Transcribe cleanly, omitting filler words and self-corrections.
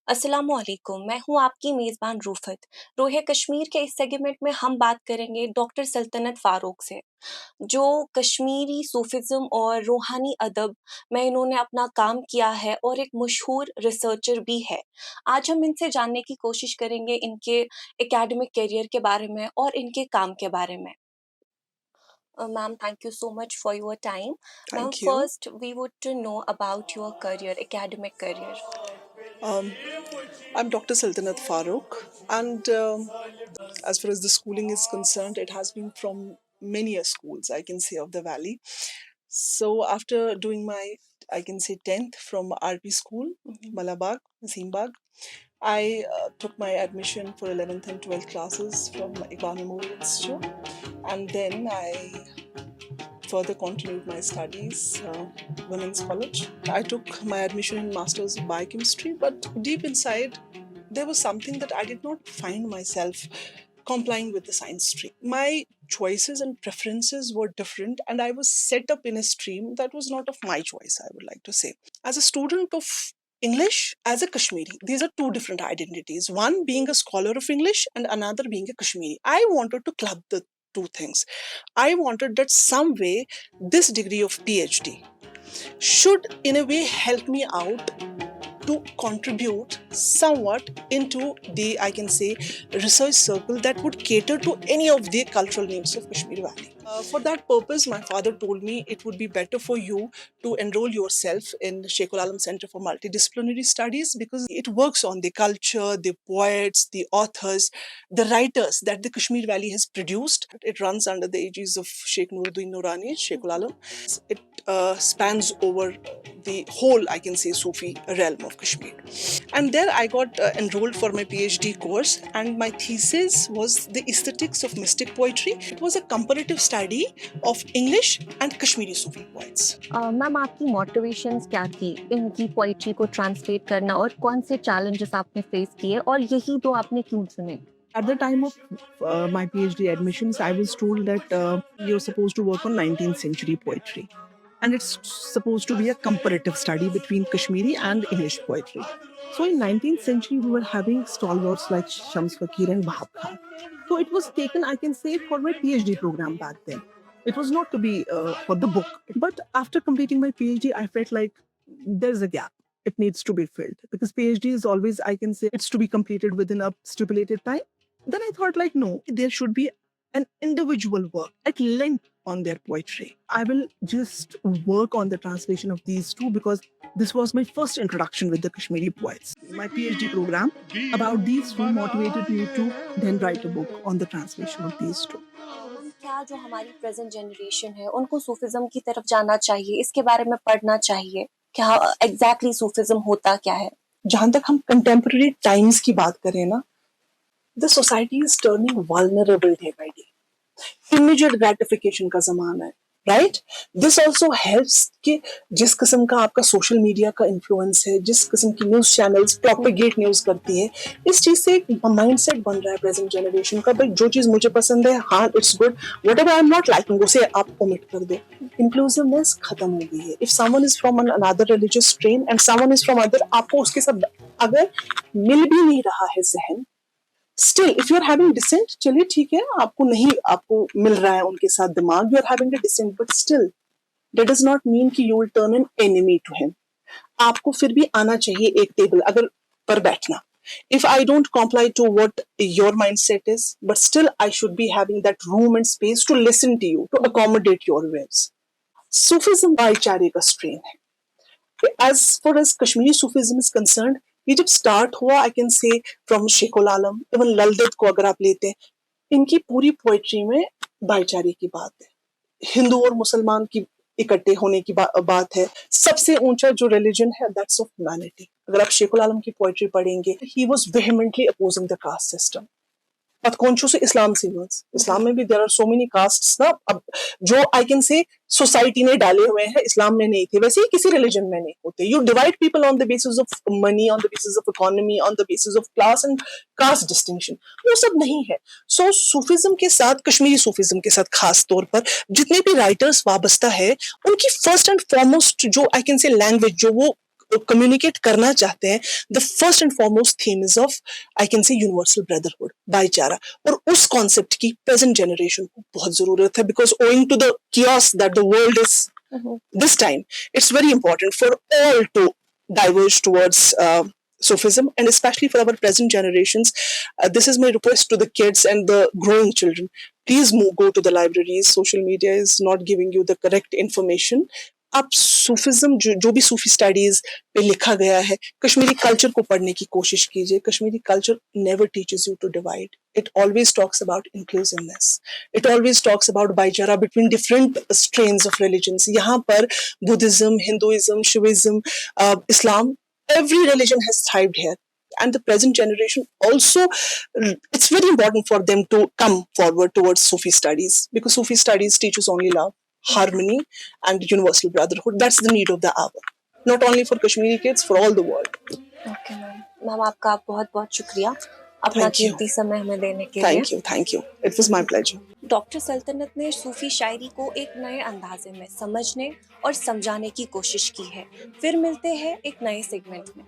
अस्सलामुअलैकुम, मैं हूँ आपकी मेज़बान रूफ़त। रोहे कश्मीर के इस सेगमेंट में हम बात करेंगे डॉक्टर सल्तनत फ़ारूक से, जो कश्मीरी सूफ़िज़्म और रूहानी अदब में इन्होंने अपना काम किया है और एक मशहूर रिसर्चर भी है। आज हम इनसे जानने की कोशिश करेंगे इनके एकेडमिक करियर के बारे में और इनके काम के बारे में। Ma'am, thank you so much for your time. Ma'am, Thank you. first we would to know about your career, academic career. Um, I'm Dr. Sultanat Farooq, and as far as the schooling is concerned, it has been from many schools, I can say, of the valley. So after doing my, I can say, 10th from RP school, Malabag, Naseembagh, I took my admission for 11th and 12th classes from Iqbal Memorial Institute, and then I further continued my studies, women's college. I took my admission in Masters of Biochemistry, but deep inside, there was something that I did not find myself complying with the science stream. My choices and preferences were different, and I was set up in a stream that was not of my choice, I would like to say. As a student of English, as a Kashmiri, these are two different identities. One being a scholar of English, and another being a Kashmiri. I wanted to club the two things. I wanted that some way this degree of PhD should, in a way, help me out to contribute somewhat into the, I can say, research circle that would cater to any of the cultural needs of Kashmir Valley. For that purpose, my father told me it would be better for you to enroll yourself in Sheikhul Alam Center for Multidisciplinary Studies because it works on the culture, the poets, the authors, the writers that the Kashmir Valley has produced. It runs under the aegis of Sheikh Nuruddin Nurani, Sheikhul Alam. It spans over the whole, I can say, Sufi realm of Kashmir. And there I got enrolled for my PhD course, and my thesis was the aesthetics of mystic poetry. It was a comparative study of English and Kashmiri Sufi poets. Ma'am आपकी motivations क्या थी इनकी poetry को translate करना और कौन से challenges आपने फेस किए और यही दो आपने क्यों चुने? At the time of my PhD admissions, I was told that you're supposed to work on 19th century poetry. And it's supposed to be a comparative study between Kashmiri and English poetry. So in 19th century, we were having stalwarts like Shams Fakir and Wahab Khan. So it was taken, I can say, for my PhD program back then. It was not to be for the book. But after completing my PhD, I felt like there's a gap. It needs to be filled because PhD is always, I can say, it's to be completed within a stipulated time. Then I thought, like, no, there should be an individual work at length on their poetry. I will just work on the translation of these two because this was my first introduction with the Kashmiri poets. My PhD program about these two motivated me to then write a book on the translation of these two. क्या जो हमारी present generation है उनको Sufism की तरफ जाना चाहिए, इसके बारे में पढ़ना चाहिए, क्या एग्जैक्टली सूफिज्म होता क्या है? जहां तक हम कंटेम्पररी टाइम्स की बात करें ना, the society is turning vulnerable day by day. Immediate gratification का जमाना है, राइट? दिस ऑल्सो हेल्प्स कि जिस किस्म का आपका सोशल मीडिया का इन्फ्लुएंस है, जिस किस्म की न्यूज चैनल्स प्रोपेगेट न्यूज करती है, इस चीज से एक माइंडसेट बन रहा है प्रेजेंट जनरेशन का, भाई जो चीज मुझे पसंद है, हाँ it's good, what ever I am not liking उसे आप ओमिट कर दो. इंक्लूसिवनेस खत्म हो गई है. If someone is from an another religious strain and someone is from other, आपको उसके साथ अगर मिल भी नहीं रहा है जहन, still if you are having dissent, चलिए ठीक है, आपको मिल रहा है उनके साथ दिमाग, you are having a decent, but still that does not mean कि you will turn an enemy to him. आपको फिर भी आना चाहिए एक टेबल अगर पर बैठना. If I don't comply to what your mindset is, but still I should be having that room and space to listen to you, to accommodate your ways. Sufism भाईचारे का strain है. As far as Kashmiri Sufism is concerned, ये जब start हुआ, I can say from Sheikhul Alam, even Lalded को अगर आप लेते हैं, इनकी पूरी पोएट्री में भाईचारे की बात है, हिंदू और मुसलमान की इकट्ठे होने की बात है. सबसे ऊंचा जो रिलीजन है दैट्स ऑफ ह्यूमैनिटी. अगर आप शेखुल आलम की पोएट्री पढ़ेंगे, he was vehemently opposing the caste system. but conscious Islam से यूज, इस्लाम में भी there are so many castes ना, अब जो आई कैन से सोसाइटी ने डाले हुए हैं, इस्लाम में नहीं थे, वैसे ही किसी रिलीजन में नहीं होते. You divide people on the basis of money, on the basis of economy, on the basis of class and caste distinction, वो सब नहीं है. सो सूफिज्म के साथ, कश्मीरी सूफिज्म के साथ खास तौर पर जितने भी राइटर्स वाबस्ता है, उनकी फर्स्ट एंड फॉरमोस्ट जो आई कैन से लैंग्वेज, जो वो कम्युनिकेट करना चाहते हैं, the first and foremost theme is of, I can से, यूनिवर्सल ब्रदरहुड, भाईचारा। और उस कॉन्सेप्ट की प्रेजेंट जनरेशन को बहुत जरूरत है, because owing to the chaos that the world is this time, it's very important for all to diverge towards Sufism, and especially for our present generations. This is my request to the kids and the growing children. Please go to the libraries. Social media is not giving you the correct information. आप Sufism जो भी सूफी studies पे लिखा गया है, Kashmiri culture को पढ़ने की कोशिश कीजिए। Kashmiri culture never teaches you to divide, it always talks about inclusiveness, it always talks about भाईचारा between different strains of religions. यहाँ पर Buddhism, Hinduism, Shaivism, Islam, every religion has thrived here, and the present generation also, it's very important for them to come forward towards Sufi studies, because Sufi studies teaches only love, harmony, and universal brotherhood. That's the need of the hour, not only for Kashmiri kids, for all the world. Okay ma'am, ma'am आपका बहुत बहुत शुक्रिया अपना Thank you. कीमती समय हमें देने के लिए। Thank you. It was my pleasure. Doctor सल्तनत ने सूफी शायरी को एक नए अंदाजे में समझने और समझाने की कोशिश की है। फिर मिलते हैं एक नए सेगमेंट में।